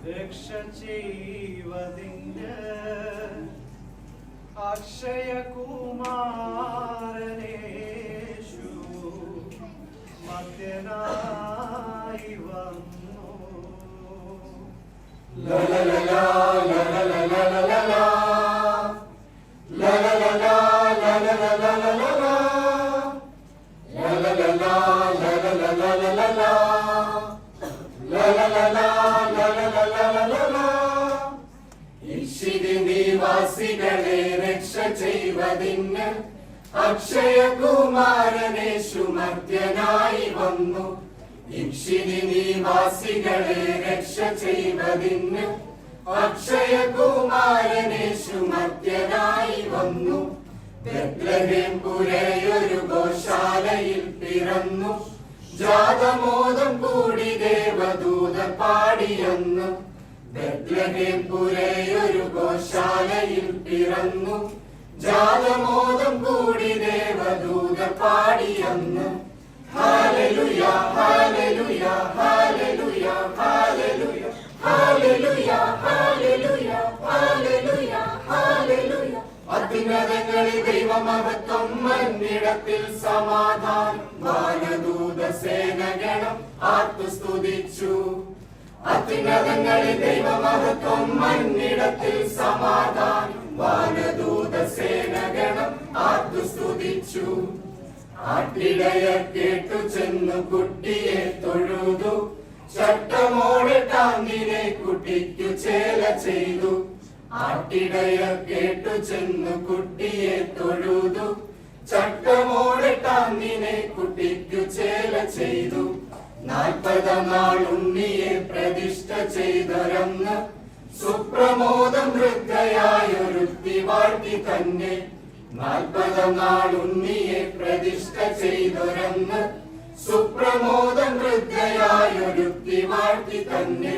രക്ഷ ചെയ്വതിന് അക്ഷയകുമാരനേശു മധ്യനായി വന്നു. നിവാസികളെ രക്ഷ ചെയ്വതിന് അക്ഷയകുമാരനേശു മർത്യനായി വന്നു. ഇക്ഷിതി നിവാസികളെ രക്ഷ ചെയ്വതിന് അക്ഷയകുമാരനേശു മർത്യനായി വന്നു. ബേത്ലഹേം പുരയൊരു ഗോശാലയിൽ പിറന്നു. ജാതമോദം കൂടി ദേവദൂത പാടിയെന്ന്. ബേത്ലഹേം പുരയൊരു ഗോശാലയിൽ പിറന്നു. ജാതമോദം കൂടി ദേവദൂത പാടിയെന്ന്. ഹല്ലേലൂയ ഹല്ലേലൂയ ഹല്ലേലൂയ ഹല്ലേലൂയ ഹല്ലേലൂയ ഹല്ലേലൂയ ഹല്ലേലൂയ ഹല്ലേലൂയ. അത്യുന്നതങ്ങളിൽ ദൈവമഹത്വം, മന്നിടത്തിൽ സമാധാനം. വാനദൂത സേനഗണം ആർത്തുസ്തുതിച്ചു. അത്യുന്നതങ്ങളിൽ ദൈവമഹത്വം, മന്നിടത്തിൽ സമാധാനം. വാനദൂത സേനഗണം ആർത്തുസ്തുതിച്ചു. ആട്ടിടയർ കേട്ടു ചെന്നു കുട്ടിയെ തൊഴുതു. ചട്ടമോടെ ടാന്തിനെ കുട്ടിക്കു ചേല ചെയ്തു. ആട്ടിടയർ കേട്ടു ചെന്നു കുട്ടിയെ തൊഴുതു. ചട്ടമോടെ ടാന്തിനെ കുട്ടിക്കു ചേല ചെയ്തു. 40 നാൾ ഉണ്ണിയെ പ്രതിഷ്ഠ ചെയ്തൊരന്ന്. സുപ്രമോദം വൃദ്ധയായൊരുത്തി വാഴ്ത്തി തന്നെ. 40 നാൾ ഉണ്ണിയെ പ്രതിഷ്ഠ ചെയ്തൊരന്ന്. സുപ്രമോദം വൃദ്ധയായൊരുത്തി വാഴ്ത്തി തന്നെ.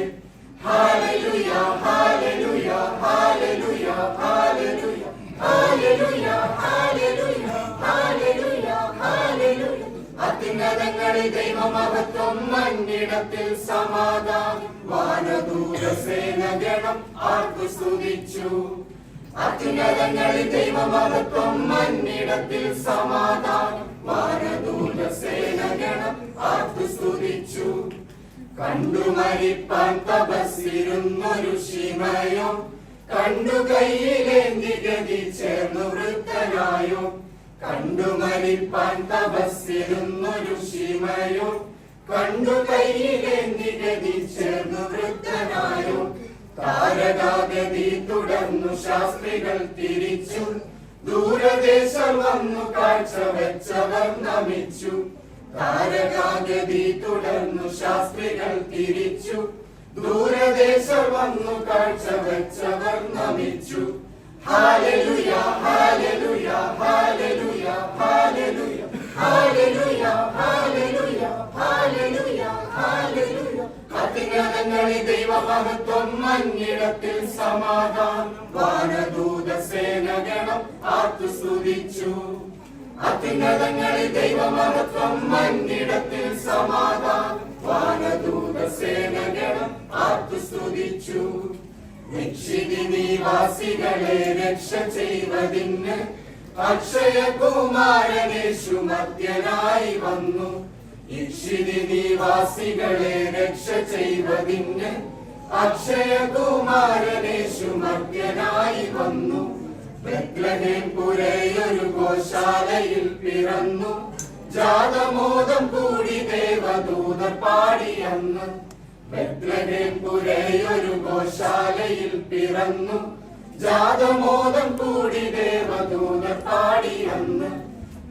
ഹല്ലേലൂയ ഹല്ലേലൂയ ഹല്ലേലൂയ ഹല്ലേലൂയ ഹല്ലേലൂയ ഹല്ലേലൂയ ഹല്ലേലൂയ ഹല്ലേലൂയ. അത്യുന്നതങ്ങളിൽ ദൈവമഹത്വം, മന്നിടത്തിൽ സമാധാനം. വാനദൂത സേനഗണം ആർത്തുസ്തുതിച്ചു. അത്യുന്നതങ്ങളിൽ ദൈവമഹത്വം, മന്നിടത്തിൽ സമാധാനം. വാനദൂത സേനഗണം ആർത്തുസ്തുതിച്ചു. കണ്ടു മരിപ്പാൻ തപസ്സിരുന്നൊരു ശിമയോ. കണ്ടു കയ്യിലേന്തി ഗതി ചേർന്നു വൃദ്ധനായോ. കണ്ടു മരിപ്പാൻ തപസ്സിരുന്നൊരു ശിമയോ. കണ്ടു കയ്യിലേന്തി ഗതി ചേർന്നു വൃദ്ധനായോ. താരകാഗതി തുടർന്നു ശാസ്ത്രികൾ തിരിച്ചു. ദൂരദേശം വന്നു കാഴ്ച വെച്ചവർ നമിച്ചു. താരകാഗതി തുടർന്നു ശാസ്ത്രികൾ തിരിച്ചു. ദൂരദേശം വന്നു കാഴ്ച വെച്ചവർ നമിച്ചു. ഹല്ലേലൂയ ഹല്ലേലൂയ ഹല്ലേലൂയ ഹല്ലേലൂയ ഹല്ലേലൂയ ഹല്ലേലൂയ ഹല്ലേലൂയ ഹല്ലേലൂയ. അത്യുന്നതങ്ങളിൽ ദൈവമഹത്വം, മന്നിടത്തിൽ സമാധാനം. വാനദൂത സേനഗണം ആർത്തുസ്തുതിച്ചു. അത്യുന്നതങ്ങളിൽ ദൈവമഹത്വം, മന്നിടത്തിൽ സമാധാനം. വാനദൂത സേനഗണം ആർത്തുസ്തുതിച്ചു. നിക്ഷിതി നിവാസികളെ രക്ഷ ചെയ്വതിന് അക്ഷയകുമാരനേശു മർത്യനായി വന്നു. ഇക്ഷിതി നിവാസികളെ രക്ഷ ചെയ്വതിന് അക്ഷയകുമാരനേശു മർത്യനായി വന്നു. ബേത്ലഹേം പുരയൊരു ഗോശാലയിൽ പിറന്നു. ജാതമോദം കൂടി ദേവദൂത പാടിയെന്ന്. ബേത്ലഹേം പുരയൊരു ഗോശാലയിൽ പിറന്നു. ജാതമോദം കൂടി ദേവദൂത പാടിയെന്ന്.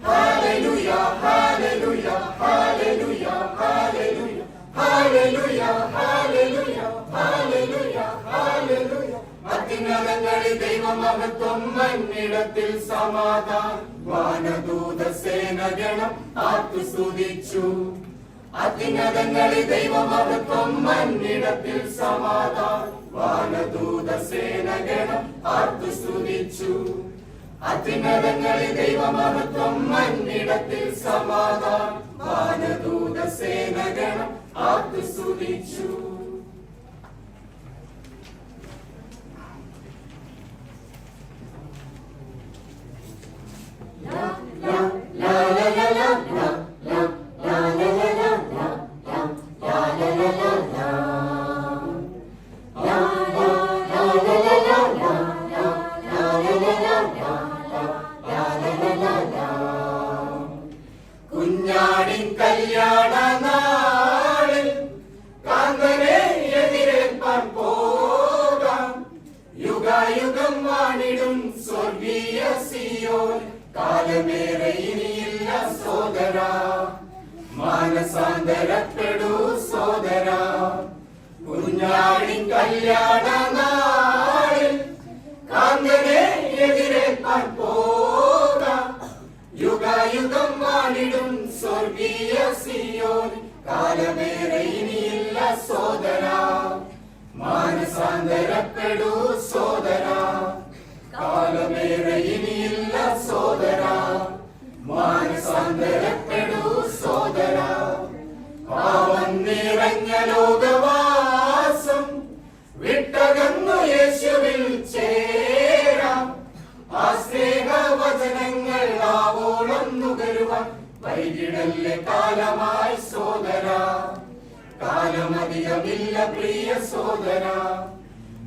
ഹല്ലേലൂയ ഹല്ലേലൂയ ഹല്ലേലൂയ ഹല്ലേലൂയ ഹല്ലേലൂയ ഹല്ലേലൂയ ഹല്ലേലൂയ ഹല്ലേലൂയ. അത്യുന്നതങ്ങളിൽ ദൈവമഹത്വം, മന്നിടത്തിൽ സമാധാനം. വാനദൂത സേനഗണം ആർത്തുസ്തുതിച്ചു. അത്യുന്നതങ്ങളിൽ ദൈവമഹത്വം, മന്നിടത്തിൽ സമാധാനം. വാനദൂത സേനഗണം ആർത്തുസ്തുതിച്ചു. അത്യുന്നതങ്ങളിൽ ദൈവമഹത്വം, മന്നിടത്തിൽ സമാധാനം. വാനദൂത സേനഗണം ആർത്തു സ്തുതിച്ചു. കുഞ്ഞാടിൻ കല്യാണ നാളിൽ കാന്തനെ എതിരേൽപ്പാൻ പോകാം. യുഗായുഗം വാണിടും സ്വർഗീയ സിയോൻ. കാലമേറെ ഇനിയില്ല സോദരാ, മാനസാന്തരപ്പെടൂ സോദരാ. കുഞ്ഞാടിൻ കല്യാണ നാളിൽ കാന്തനെ എതിരേൽപ്പാൻ പോകാം. യുഗായുഗം വാണിടും സ്വർഗീയ സിയോൻ. കാലമേറെ ഇനിയില്ല സോദരാ, മാനസാന്തരപ്പെടൂ സോദരാ. കാലമേറെ ഇനിയില്ല സോദരാ, മാനസാന്തരപ്പെടൂ സോദരാ. പാവം നിറഞ്ഞ ലോകവാസം വിട്ടകന്നു യേശുവിൽ ചേരാം. ആ സ്നേഹവചനങ്ങൾ ആവോളം നുകരുവാൻ വൈകിടല്ലേ കാലമായി സോദരാ. കാലമധികമില്ല പ്രിയ സോദരാ.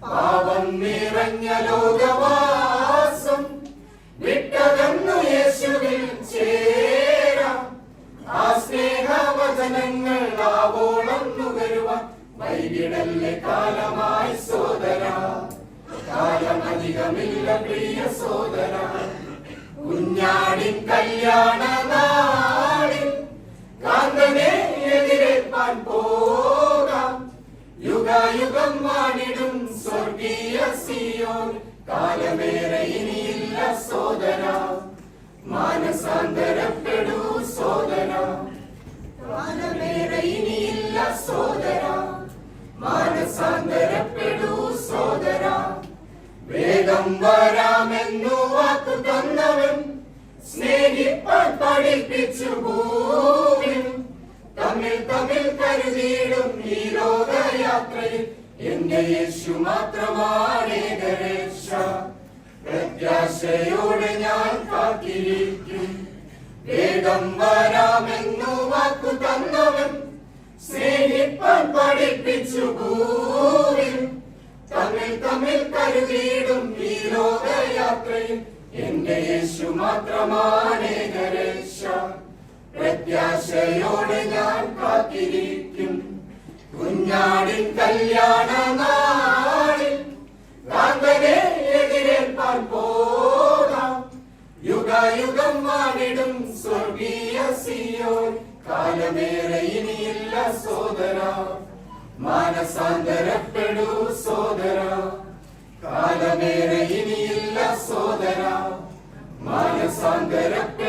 പാവം നിറഞ്ഞ ലോകവാസം വിട്ടകന്നു യേശുവിൽ ചേരാം. ആ സ്നേഹവചനങ്ങൾ ആവോളം നുകരുവാൻ വൈകിടല്ലേ കാലമായി സോദരാ. കാലമധികമില്ല പ്രിയ സോദരാ. കുഞ്ഞാടിൻ കല്യാണ നാളിൽ കാന്തനെ എതിരേൽപ്പാൻ പോകാം. യുഗായുഗം വാണിടും സ്വർഗീയ സിയോൻ. കാലമേറെ ഇനിയില്ല സോദരാ, മാനസാന്തരപ്പെടൂ സോദരാ. കാലമേറെ ഇനിയില്ല സോദരാ, മാനസാന്തരപ്പെടൂ സോദരാ. വേഗം വരാമെന്നു വാക്കു തന്നവൻ സ്നേഹിപ്പാൻ പഠിപ്പിച്ചു ഭൂമിൽ. തമ്മിൽ തമ്മിൽ കരുതിയിടും ഈ ലോകയാത്രയിൽ എന്റെ യേശു മാത്രമാണേക രക്ഷ. പ്രത്യാശയോടെ ഞാൻ കാത്തിരിക്കും. വേഗം വരാമെന്നു വാക്കു തന്നവൻ സ്നേഹിപ്പാൻ പഠിപ്പിച്ചു ഭൂമിൽ. തമ്മിൽ തമ്മിൽ കരുതിയിടും ഈ ലോകയാത്രയിൽ എന്റെ യേശു മാത്രമാണേക രക്ഷ. പ്രത്യാശയോടെ ഞാൻ കാത്തിരിക്കും. കുഞ്ഞാടിൻ കല്യാണ നാളിൽ കാന്തനെ എതിരേൽപ്പാൻ പോകാം. യുഗായുഗം വാണിടും സ്വർഗീയ സിയോൻ. കാലമേറെ ഇനിയില്ല സോദരാ, മാനസാന്തരപ്പെടൂ സോദരാ. കാലമേറെ ഇനിയില്ല സോദരാ, മാനസാന്തരപ്പെടൂ